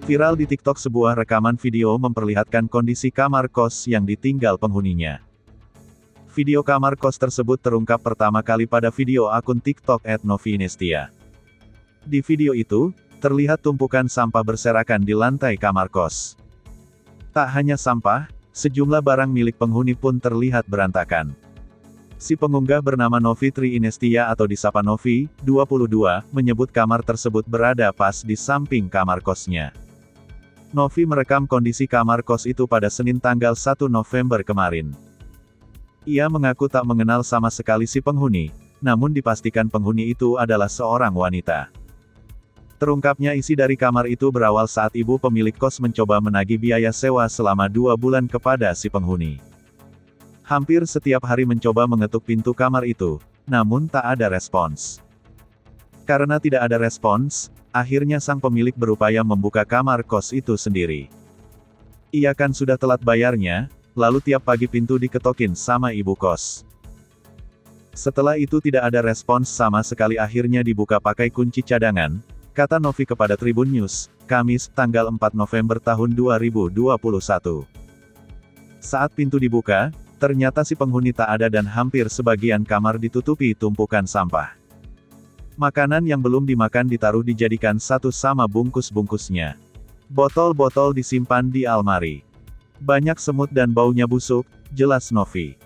Viral di TikTok sebuah rekaman video memperlihatkan kondisi kamar kos yang ditinggal penghuninya. Video kamar kos tersebut terungkap pertama kali pada video akun TikTok @noviinestia. Di video itu, terlihat tumpukan sampah berserakan di lantai kamar kos. Tak hanya sampah, sejumlah barang milik penghuni pun terlihat berantakan. Si pengunggah bernama Novi Triinestia atau disapa Novi, 22, menyebut kamar tersebut berada pas di samping kamar kosnya. Novi merekam kondisi kamar kos itu pada Senin tanggal 1 November kemarin. Ia mengaku tak mengenal sama sekali si penghuni, namun dipastikan penghuni itu adalah seorang wanita. Terungkapnya isi dari kamar itu berawal saat ibu pemilik kos mencoba menagih biaya sewa selama 2 bulan kepada si penghuni. Hampir setiap hari mencoba mengetuk pintu kamar itu, namun tak ada respons. Karena tidak ada respons, akhirnya sang pemilik berupaya membuka kamar kos itu sendiri. Ia kan sudah telat bayarnya, lalu tiap pagi pintu diketokin sama ibu kos. Setelah itu tidak ada respons sama sekali, akhirnya dibuka pakai kunci cadangan, kata Novi kepada Tribun News, Kamis, tanggal 4 November tahun 2021. Saat pintu dibuka, ternyata si penghuni tak ada dan hampir sebagian kamar ditutupi tumpukan sampah. Makanan yang belum dimakan ditaruh dijadikan satu sama bungkus-bungkusnya. Botol-botol disimpan di almari. Banyak semut dan baunya busuk, jelas Novi.